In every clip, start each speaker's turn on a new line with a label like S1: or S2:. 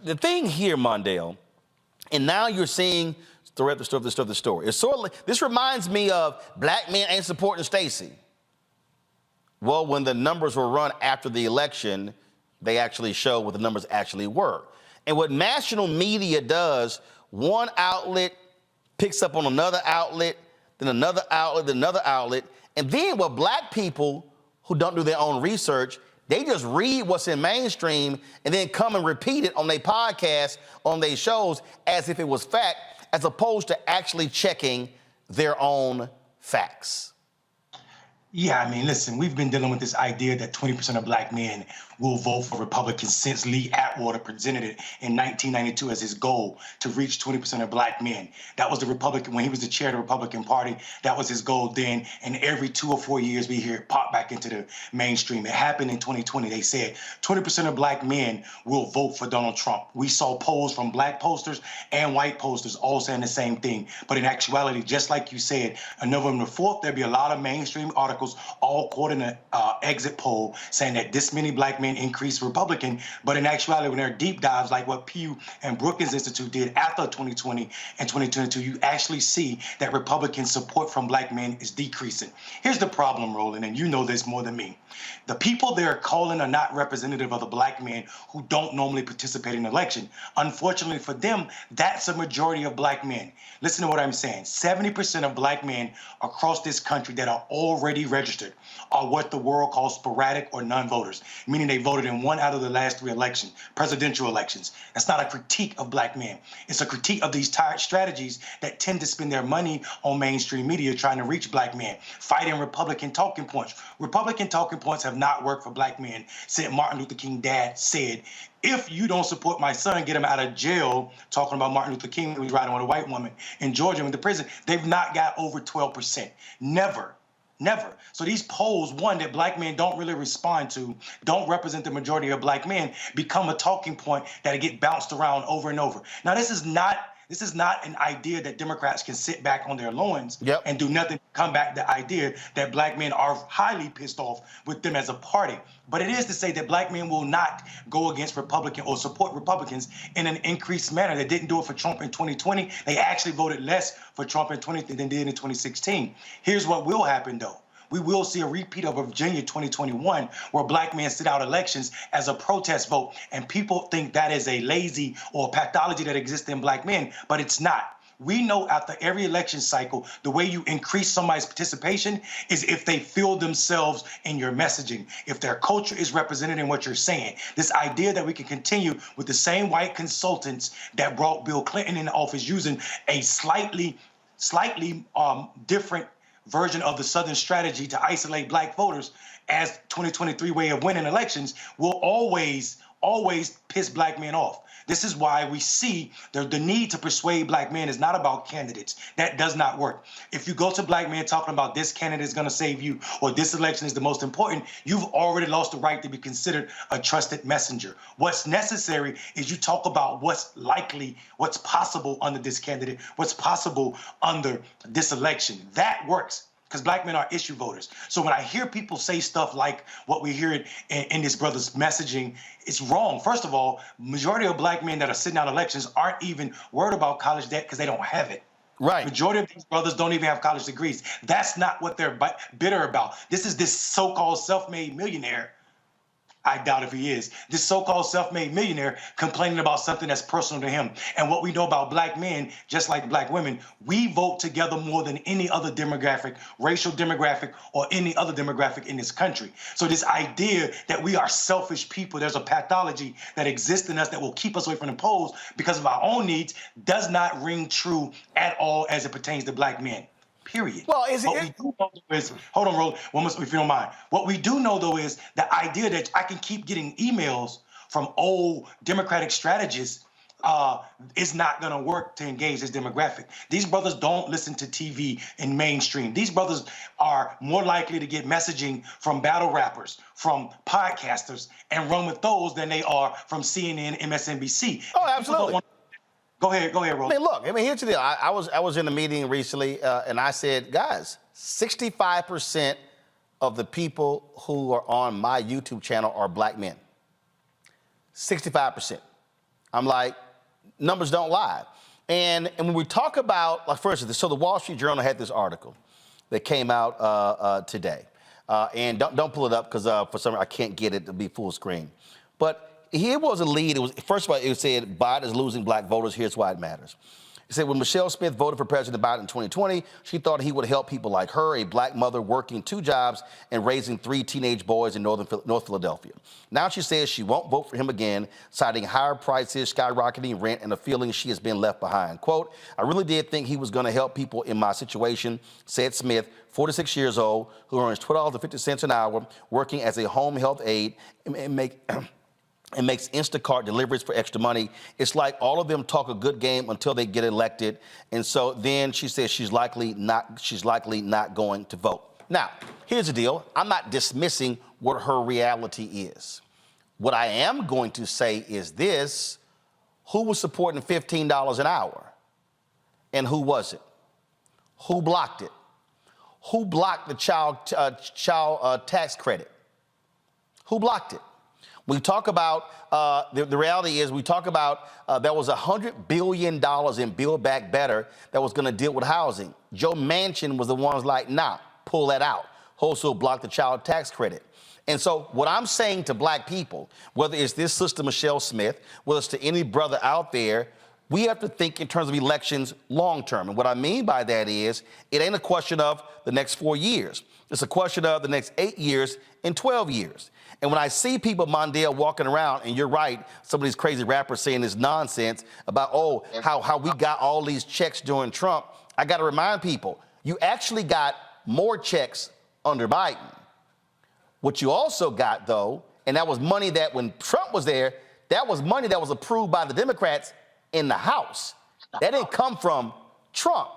S1: the thing here, Mondale, and now you're seeing the story. It's sort of like, this reminds me of black men ain't supporting Stacey. Well, when the numbers were run after the election, they actually show what the numbers actually were. And what national media does, one outlet picks up on another outlet, then another outlet, then another outlet. And then what black people who don't do their own research, they just read what's in mainstream and then come and repeat it on their podcasts, on their shows, as if it was fact, as opposed to actually checking their own facts.
S2: Yeah, I mean, listen, we've been dealing with this idea that 20% of black men will vote for Republicans since Lee Atwater presented it in 1992 as his goal to reach 20% of black men. That was the Republican, when he was the chair of the Republican Party, that was his goal then. And every 2 or 4 years, we hear it pop back into the mainstream. It happened in 2020. They said 20% of black men will vote for Donald Trump. We saw polls from black posters and white posters all saying the same thing. But in actuality, just like you said, on November 4th, there'll be a lot of mainstream articles all quoting an exit poll saying that this many black men increased Republican, but in actuality, when there are deep dives like what Pew and Brookings Institute did after 2020 and 2022, you actually see that Republican support from black men is decreasing. Here's the problem, Roland, and you know this more than me. The people they're calling are not representative of the black men who don't normally participate in the election. Unfortunately for them, that's a majority of black men. Listen to what I'm saying. 70% of black men across this country that are already registered are what the world calls sporadic or non-voters, meaning they voted in 1 out of the last 3 elections, presidential elections. That's not a critique of black men. It's a critique of these tired strategies that tend to spend their money on mainstream media trying to reach black men, fighting Republican talking points. Republican talking points have not worked for black men since Martin Luther King dad said, if you don't support my son, get him out of jail, talking about Martin Luther King, who was riding with a white woman in Georgia in the prison. They've not got over 12%. Never. Never. So these polls, one, that black men don't really respond to, don't represent the majority of black men, become a talking point that get bounced around over and over. Now, this is not an idea that Democrats can sit back on their loins and do nothing, come back the idea that black men are highly pissed off with them as a party. But it is to say that black men will not go against Republican or support Republicans in an increased manner. They didn't do it for Trump in 2020. They actually voted less for Trump in 2020 than did in 2016. Here's what will happen, though. We will see a repeat of Virginia 2021, where black men sit out elections as a protest vote. And people think that is a lazy or pathology that exists in black men, but it's not. We know after every election cycle, the way you increase somebody's participation is if they feel themselves in your messaging, if their culture is represented in what you're saying. This idea that we can continue with the same white consultants that brought Bill Clinton into office using a slightly different version of the Southern strategy to isolate black voters as 2023 way of winning elections will always piss black men off. This is why we see the need to persuade black men is not about candidates. That does not work. If you go to black men talking about this candidate is going to save you or this election is the most important, you've already lost the right to be considered a trusted messenger. What's necessary is you talk about what's likely, what's possible under this candidate, what's possible under this election. That works, because black men are issue voters. So when I hear people say stuff like what we hear in this brother's messaging, it's wrong. First of all, majority of black men that are sitting out elections aren't even worried about college debt because they don't have it. Right. Majority of these brothers don't even have college degrees. That's not what they're bitter about. This is this so-called self-made millionaire. I doubt if he is. This so-called self-made millionaire complaining about something that's personal to him. And what we know about black men, just like black women, we vote together more than any other demographic, racial demographic, or any other demographic in this country. So this idea that we are selfish people, there's a pathology that exists in us that will keep us away from the polls because of our own needs, does not ring true at all as it pertains to black men. Period. Well, what we do know is, hold on, Roland, if you don't mind. What we do know, though, is the idea that I can keep getting emails from old Democratic strategists is not going to work to engage this demographic. These brothers don't listen to TV in mainstream. These brothers are more likely to get messaging from battle rappers, from podcasters, and run with those than they are from CNN, MSNBC. Oh, absolutely. Go ahead, Roland.
S1: I mean, look, here's the deal. I was in a meeting recently, and I said, guys, 65% of the people who are on my YouTube channel are black men. 65%. I'm like, numbers don't lie. And when we talk about, like, for instance, so the Wall Street Journal had this article that came out today. And don't pull it up because for some reason I can't get it to be full screen. But here was a lead. It was, first of all, it said Biden is losing black voters. Here's why it matters. It said when Michelle Smith voted for President Biden in 2020, she thought he would help people like her, a black mother working 2 jobs and raising 3 teenage boys in North Philadelphia. Now she says she won't vote for him again, citing higher prices, skyrocketing rent, and a feeling she has been left behind. Quote, I really did think he was going to help people in my situation, said Smith, 46 years old, who earns $12.50 an hour, working as a home health aide and makes Instacart deliveries for extra money. It's like all of them talk a good game until they get elected. And so then she says she's likely not going to vote. Now, here's the deal. I'm not dismissing what her reality is. What I am going to say is this: who was supporting $15 an hour? And who was it? Who blocked it? Who blocked the child tax credit? Who blocked it? We talk about, the reality is we talk about there was $100 billion in Build Back Better that was going to deal with housing. Joe Manchin was the ones like, nah, pull that out. Also block the child tax credit. And so what I'm saying to black people, whether it's this sister Michelle Smith, whether it's to any brother out there, we have to think in terms of elections long term. And what I mean by that is it ain't a question of the next 4 years. It's a question of the next 8 years and 12 years. And when I see people, Mondale, walking around, and you're right, some of these crazy rappers saying this nonsense about, oh, how we got all these checks during Trump, I got to remind people, you actually got more checks under Biden. What you also got, though, and that was money that when Trump was there, that was money that was approved by the Democrats in the House. That didn't come from Trump.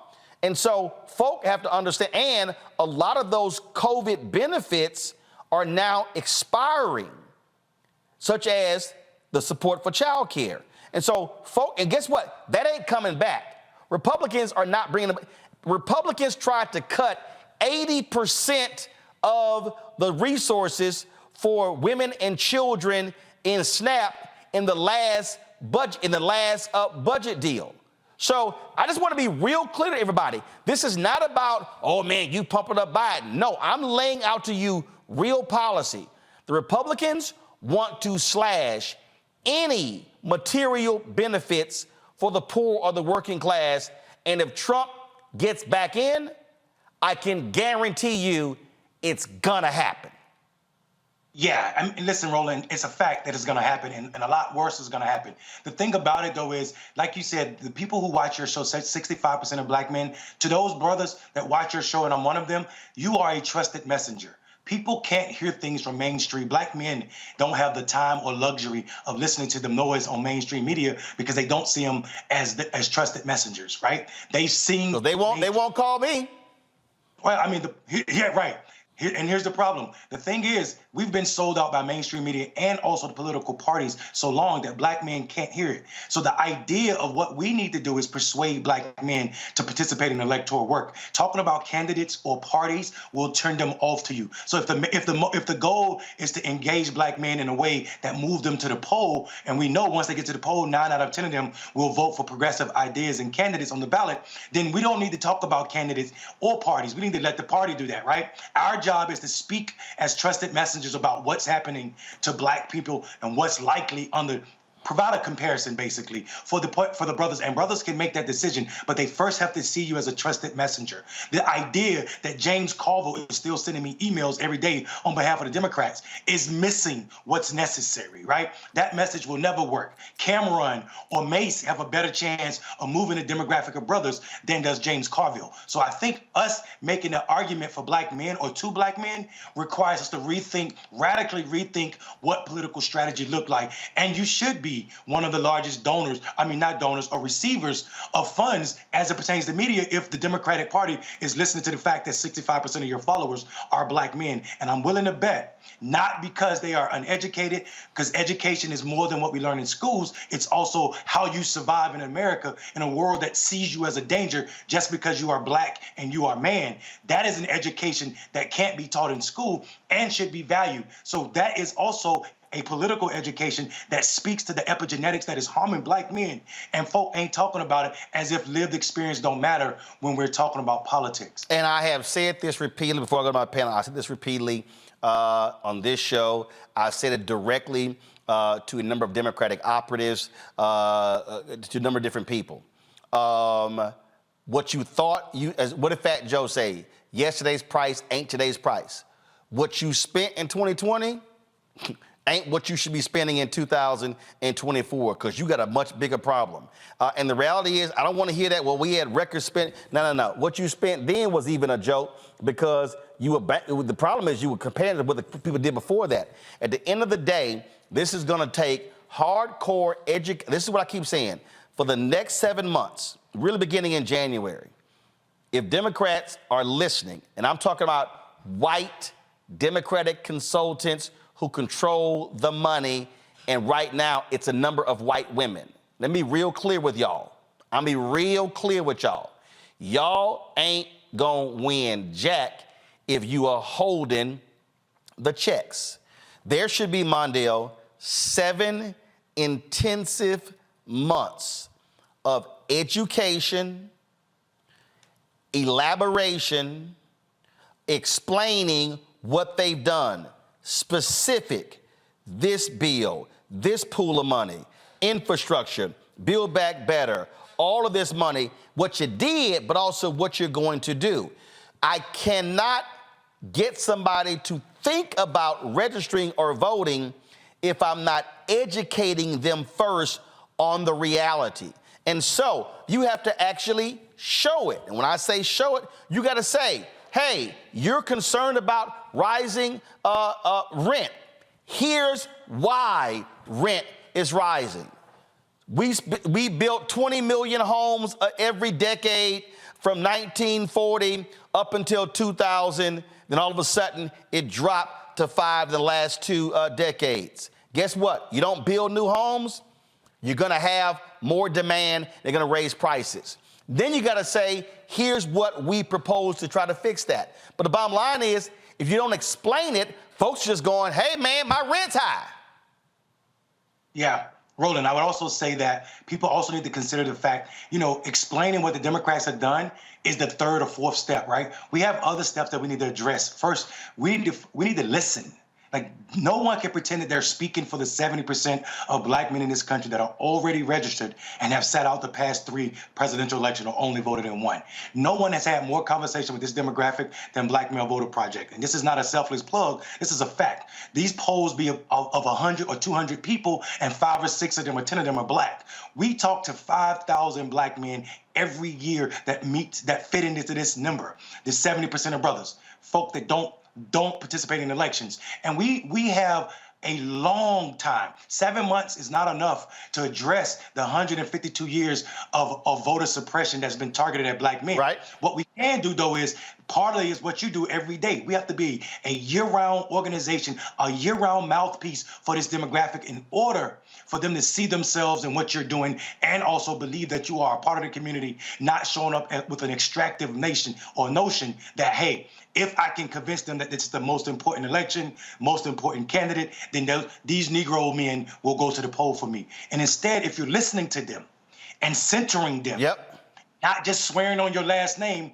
S1: And so folk have to understand, and a lot of those COVID benefits are now expiring, such as the support for child care. And so folk, and guess what? That ain't coming back. Republicans are not bringing them. Republicans tried to cut 80% of the resources for women and children in SNAP in the last budget deal. So I just want to be real clear to everybody. This is not about, oh man, you pumping up Biden. No, I'm laying out to you real policy. The Republicans want to slash any material benefits for the poor or the working class. And if Trump gets back in, I can guarantee you it's gonna happen.
S2: Yeah, I mean, listen, Roland, it's a fact that it's going to happen, and a lot worse is going to happen. The thing about it, though, is, like you said, the people who watch your show, 65% of black men, to those brothers that watch your show, and I'm one of them, you are a trusted messenger. People can't hear things from mainstream. Black men don't have the time or luxury of listening to the noise on mainstream media because they don't see them as trusted messengers, right? They've seen...
S1: So they won't call me.
S2: Well, I mean, yeah, right. And here's the problem. The thing is, we've been sold out by mainstream media and also the political parties so long that black men can't hear it. So the idea of what we need to do is persuade black men to participate in electoral work. Talking about candidates or parties will turn them off to you. So if the goal is to engage black men in a way that moves them to the poll, and we know once they get to the poll, 9 out of 10 of them will vote for progressive ideas and candidates on the ballot, then we don't need to talk about candidates or parties. We need to let the party do that, right? Our job is to speak as trusted messengers about what's happening to black people and what's likely provide a comparison basically for the brothers, and brothers can make that decision, but they first have to see you as a trusted messenger. The idea that James Carville is still sending me emails every day on behalf of the Democrats is missing what's necessary, right? That message will never work. Cameron or Mace have a better chance of moving the demographic of brothers than does James Carville. So I think us making an argument for black men or to black men requires us to radically rethink what political strategy look like. And you should be one of the largest receivers of funds as it pertains to media if the Democratic Party is listening to the fact that 65% of your followers are black men. And I'm willing to bet, not because they are uneducated, because education is more than what we learn in schools. It's also how you survive in America in a world that sees you as a danger just because you are black and you are man. That is an education that can't be taught in school and should be valued. So that is also a political education that speaks to the epigenetics that is harming black men. And folk ain't talking about it as if lived experience don't matter when we're talking about politics.
S1: And I have said this repeatedly before I go to my panel. I said this repeatedly on this show. I said it directly to a number of Democratic operatives, to a number of different people. What you thought, what did Fat Joe say? Yesterday's price ain't today's price. What you spent in 2020 ain't what you should be spending in 2024, because you got a much bigger problem. And the reality is, I don't want to hear that, well, we had record spent. No. What you spent then was even a joke, because you were the problem is you were comparing it with what the people did before that. At the end of the day, this is going to take hardcore education. This is what I keep saying. For the next 7 months, really beginning in January, if Democrats are listening, and I'm talking about white Democratic consultants who control the money, and right now it's a number of white women. Let me be real clear with y'all. I'm be real clear with y'all. Y'all ain't gonna win jack if you are holding the checks. There should be, Mondale, 7 intensive months of education, elaboration, explaining what they've done, specific, this bill, this pool of money, infrastructure, Build Back Better, all of this money, what you did, but also what you're going to do. I cannot get somebody to think about registering or voting if I'm not educating them first on the reality. And so you have to actually show it. And when I say show it, you got to say, hey, you're concerned about rising rent. Here's why rent is rising. We built 20 million homes every decade from 1940 up until 2000. Then all of a sudden, it dropped to 5 in the last 2 decades. Guess what? You don't build new homes, you're going to have more demand. They're going to raise prices. Then you got to say, here's what we propose to try to fix that. But the bottom line is, if you don't explain it, folks are just going, hey, man, my rent's high.
S2: Yeah. Roland, I would also say that people also need to consider the fact, explaining what the Democrats have done is the 3rd or 4th step, right? We have other steps that we need to address. First, we need to listen. Like, no one can pretend that they're speaking for the 70% of black men in this country that are already registered and have sat out the past 3 presidential elections or only voted in 1. No one has had more conversation with this demographic than Black Male Voter Project. And this is not a selfless plug. This is a fact. These polls be of 100 or 200 people, and 5 or 6 of them or 10 of them are black. We talk to 5,000 black men every year that fit into this number. The 70% of brothers, folk that don't participate in elections. And we have a long time. 7 months is not enough to address the 152 years of voter suppression that's been targeted at black men.
S1: Right.
S2: What we can do, though, is partly is what you do every day. We have to be a year-round organization, a year-round mouthpiece for this demographic in order for them to see themselves in what you're doing and also believe that you are a part of the community, not showing up with an extractive notion that, hey, if I can convince them that it's the most important election, most important candidate, then these Negro men will go to the poll for me. And instead, if you're listening to them and centering them, not just swearing on your last name,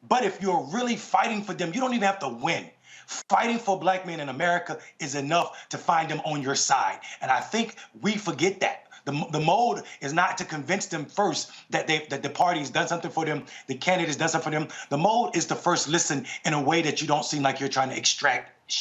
S2: but if you're really fighting for them, you don't even have to win. Fighting for black men in America is enough to find them on your side. And I think we forget that. The mode is not to convince them first that the party's done something for them, the candidate's done something for them. The mode is to first listen in a way that you don't seem like you're trying to extract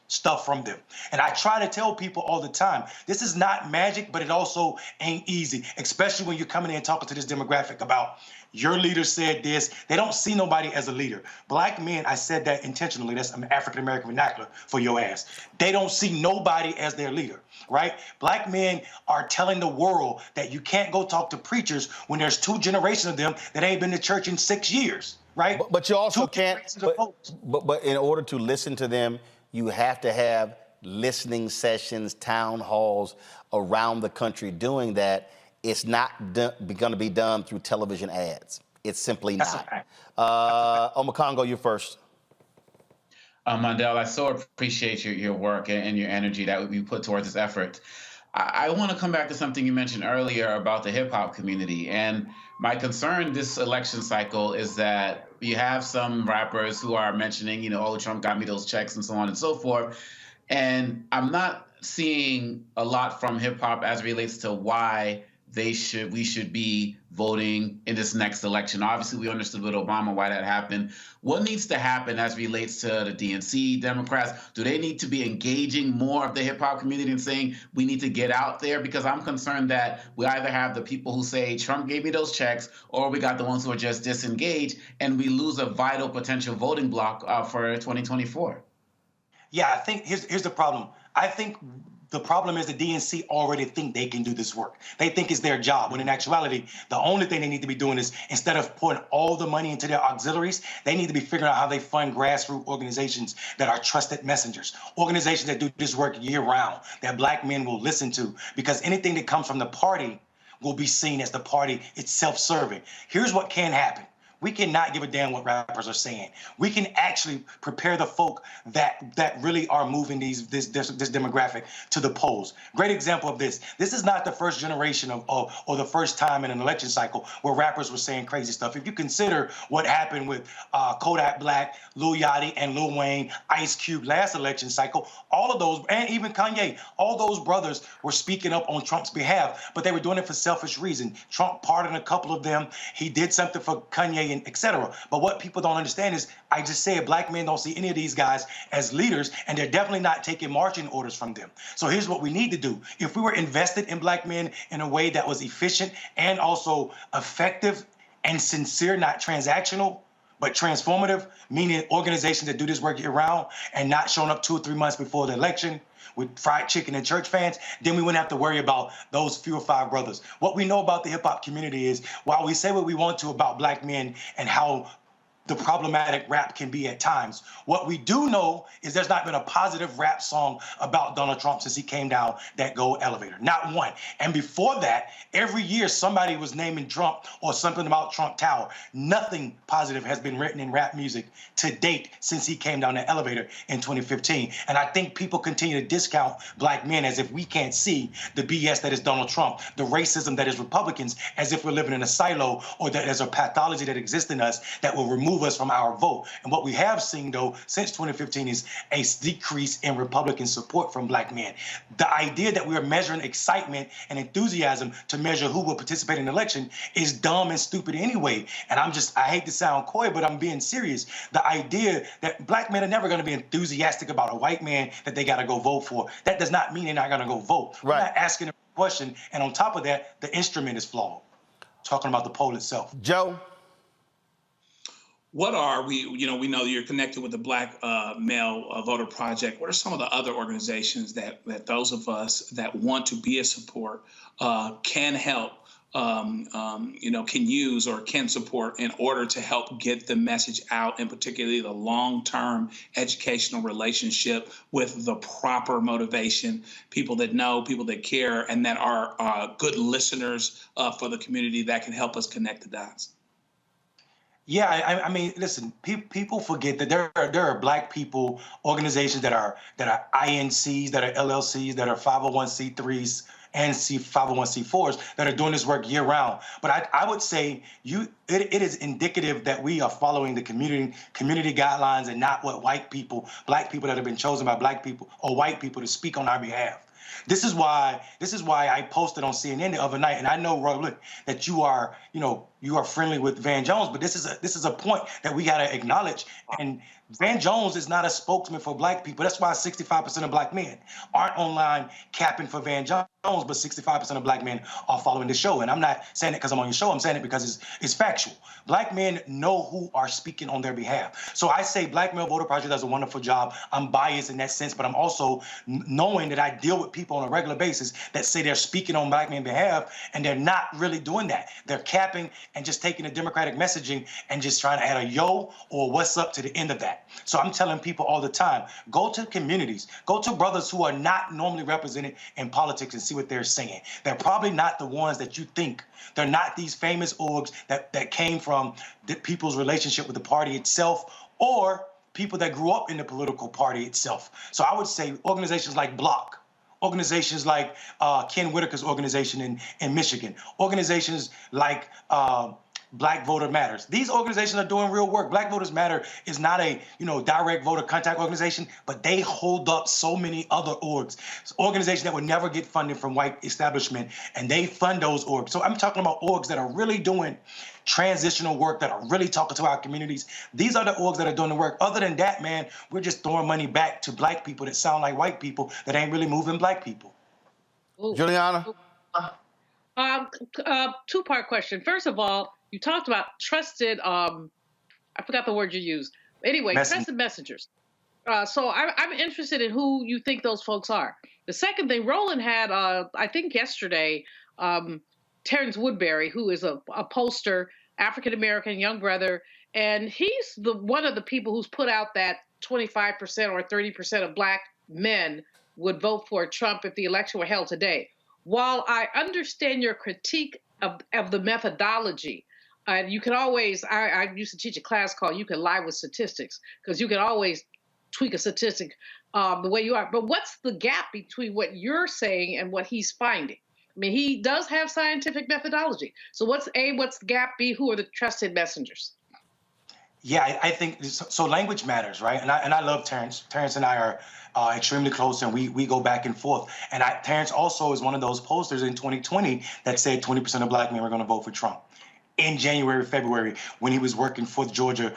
S2: stuff from them. And I try to tell people all the time, this is not magic, but it also ain't easy, especially when you're coming in and talking to this demographic about your leader said this. They don't see nobody as a leader. Black men, I said that intentionally. That's an African-American vernacular for your ass. They don't see nobody as their leader, right? Black men are telling the world that you can't go talk to preachers when there's 2 generations of them that ain't been to church in 6 years, right?
S1: But you also can't, but in order to listen to them, you have to have listening sessions, town halls around the country doing that. It's not going to be done through television ads. It's simply not. Omakongo, you first.
S3: Mondale, I so appreciate your work and your energy that you put towards this effort. I want to come back to something you mentioned earlier about the hip hop community. And my concern this election cycle is that you have some rappers who are mentioning, oh, Trump got me those checks and so on and so forth. And I'm not seeing a lot from hip hop as it relates to why we should be voting in this next election. Obviously, we understood with Obama why that happened. What needs to happen as relates to the DNC, Democrats? Do they need to be engaging more of the hip hop community and saying we need to get out there? Because I'm concerned that we either have the people who say Trump gave me those checks, or we got the ones who are just disengaged, and we lose a vital potential voting block for 2024.
S2: Yeah, I think here's the problem. I think the problem is the DNC already think they can do this work. They think it's their job, when in actuality, the only thing they need to be doing is, instead of putting all the money into their auxiliaries, they need to be figuring out how they fund grassroots organizations that are trusted messengers, organizations that do this work year round, that Black men will listen to, because anything that comes from the party will be seen as the party it's self-serving. Here's what can happen. We cannot give a damn what rappers are saying. We can actually prepare the folk that really are moving this demographic to the polls. Great example of this. This is not the first generation or the first time in an election cycle where rappers were saying crazy stuff. If you consider what happened with Kodak Black, Lil Yachty, and Lil Wayne, Ice Cube last election cycle, all of those, and even Kanye, all those brothers were speaking up on Trump's behalf, but they were doing it for selfish reasons. Trump pardoned a couple of them. He did something for Kanye, and etc. But what people don't understand is, I just said, Black men don't see any of these guys as leaders, and they're definitely not taking marching orders from them. So here's what we need to do. If we were invested in Black men in a way that was efficient and also effective and sincere, not transactional, but transformative, meaning organizations that do this work year round and not showing up 2 or 3 months before the election with fried chicken and church fans, then we wouldn't have to worry about those few or five brothers. What we know about the hip hop community is, while we say what we want to about Black men and how the problematic rap can be at times, what we do know is there's not been a positive rap song about Donald Trump since he came down that gold elevator. Not one. And before that, every year somebody was naming Trump or something about Trump Tower. Nothing positive has been written in rap music to date since he came down the elevator in 2015. And I think people continue to discount Black men as if we can't see the BS that is Donald Trump, the racism that is Republicans, as if we're living in a silo, or that there's a pathology that exists in us that will remove us from our vote. And what we have seen, though, since 2015 is a decrease in Republican support from Black men. The idea that we are measuring excitement and enthusiasm to measure who will participate in the election is dumb and stupid anyway. And I hate to sound coy, but I'm being serious. The idea that Black men are never going to be enthusiastic about a white man that they got to go vote for, that does not mean they're not going to go vote.
S1: Right.
S2: We're not asking a question. And on top of that, the instrument is flawed. Talking about the poll itself.
S1: Joe?
S4: What are we, we know you're connected with the Black Male Voter Project. What are some of the other organizations that those of us that want to be a support can help, can use or can support in order to help get the message out, and particularly the long-term educational relationship with the proper motivation, people that know, people that care, and that are good listeners for the community that can help us connect the dots?
S2: Yeah, I mean, listen, people forget that there are Black people organizations that are INCs, that are LLCs, that are 501c3s and 501c4s that are doing this work year round. But I would say it is indicative that we are following the community guidelines and not what Black people that have been chosen by Black people or white people to speak on our behalf. This is why I posted on CNN the other night, and I know, Roland, that you are friendly with Van Jones, but this is a point that we got to acknowledge. And Van Jones is not a spokesman for Black people. That's why 65% of Black men aren't online capping for Van Jones, but 65% of Black men are following the show. And I'm not saying it because I'm on your show. I'm saying it because it's factual. Black men know who are speaking on their behalf. So I say Black Male Voter Project does a wonderful job. I'm biased in that sense, but I'm also knowing that I deal with people on a regular basis that say they're speaking on Black men's behalf, and they're not really doing that. They're capping and just taking the Democratic messaging and just trying to add a yo or what's up to the end of that. So I'm telling people all the time, go to communities, go to brothers who are not normally represented in politics and see what they're saying. They're probably not the ones that you think. They're not these famous orbs that came from the people's relationship with the party itself, or people that grew up in the political party itself. So I would say organizations like Block, organizations like Ken Whitaker's organization in Michigan, organizations like Black Voter Matters. These organizations are doing real work. Black Voters Matter is not a direct voter contact organization, but they hold up so many other organizations that would never get funding from white establishment, and they fund those orgs. So I'm talking about orgs that are really doing transitional work, that are really talking to our communities. These are the orgs that are doing the work. Other than that, man, we're just throwing money back to black people that sound like white people that ain't really moving black people.
S5: Ooh.
S1: Juliana?
S5: Two-part question. First of all, you talked about trusted, I forgot the word you used. Anyway, trusted messengers. So I'm interested in who you think those folks are. The second thing, Roland had, I think yesterday, Terrence Woodbury, who is a pollster, African-American young brother, and he's one of the people who's put out that 25% or 30% of black men would vote for Trump if the election were held today. While I understand your critique of the methodology, you can always, I used to teach a class called You Can Lie with Statistics, because you can always tweak a statistic the way you are. But what's the gap between what you're saying and what he's finding? I mean, he does have scientific methodology. So what's the gap? B, who are the trusted messengers?
S2: Yeah, I think so. Language matters, right? And I love Terrence. Terrence and I are extremely close, and we go back and forth. And Terrence also is one of those posters in 2020 that said 20% of black men were going to vote for Trump in January, February, when he was working for the Georgia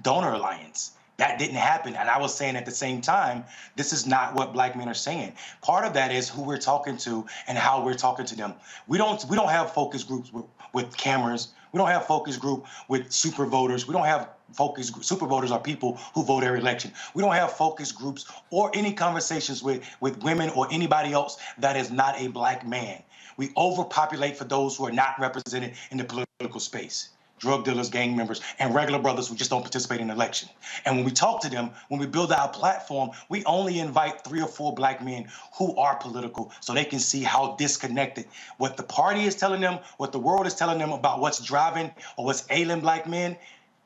S2: Donor Alliance. That didn't happen. And I was saying at the same time, this is not what black men are saying. Part of that is who we're talking to and how we're talking to them. We don't have focus groups with cameras. We don't have focus group with super voters. We don't have focus group. Super voters are people who vote every election. We don't have focus groups or any conversations with women or anybody else that is not a black man. We overpopulate for those who are not represented in the political space. Drug dealers, gang members, and regular brothers who just don't participate in the election. And when we talk to them, when we build our platform, we only invite 3 or 4 black men who are political so they can see how disconnected what the party is telling them, what the world is telling them about what's driving or what's ailing black men.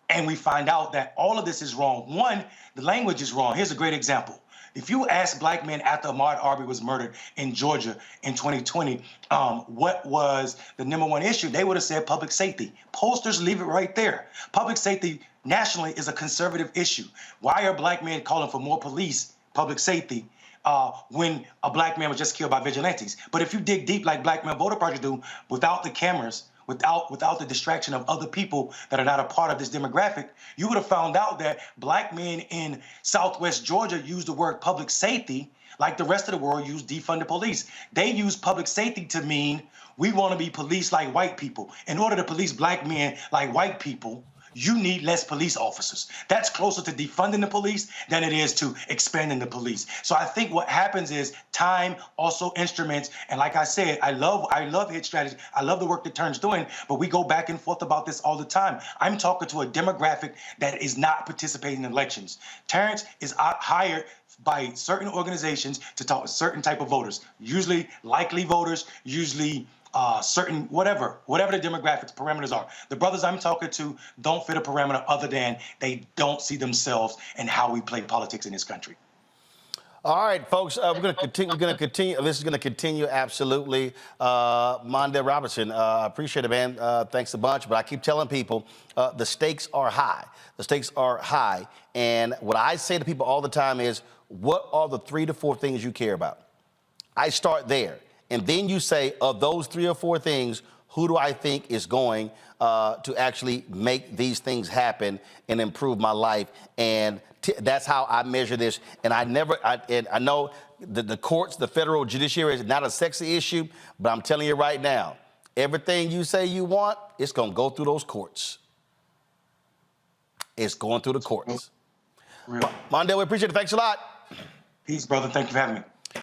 S2: And we find out that all of this is wrong. One, the language is wrong. Here's a great example. If you ask black men after Ahmaud Arbery was murdered in Georgia in 2020, what was the #1 issue, they would have said public safety. Posters leave it right there. Public safety nationally is a conservative issue. Why are black men calling for more police, public safety, when a black man was just killed by vigilantes? But if you dig deep like Black Men Voter Project do, without the cameras, without the distraction of other people that are not a part of this demographic, you would have found out that black men in Southwest Georgia use the word public safety like the rest of the world use defund the police. They use public safety to mean we want to be policed like white people. In order to police black men like white people, you need less police officers. That's closer to defunding the police than it is to expanding the police. So I think what happens is time, also instruments, and like I said, I love hit strategy. I love the work that Terrence doing, but we go back and forth about this all the time. I'm talking to a demographic that is not participating in elections. Terrence is hired by certain organizations to talk to certain type of voters, usually likely voters, usually certain whatever the demographics parameters are. The brothers I'm talking to don't fit a parameter other than they don't see themselves in how we play politics in this country.
S1: All right, folks, we're going to continue. This is going to continue, absolutely. Mondale Robinson, I appreciate it, man. Thanks a bunch. But I keep telling people the stakes are high. The stakes are high. And what I say to people all the time is, what are the 3 to 4 things you care about? I start there. And then you say, of those 3 or 4 things, who do I think is going to actually make these things happen and improve my life? And that's how I measure this. And I know the courts, the federal judiciary is not a sexy issue, but I'm telling you right now, everything you say you want, it's going to go through those courts. It's going through the courts.
S2: Real.
S1: Mondale, we appreciate it. Thanks a lot.
S2: Peace, brother. Thank you for having me.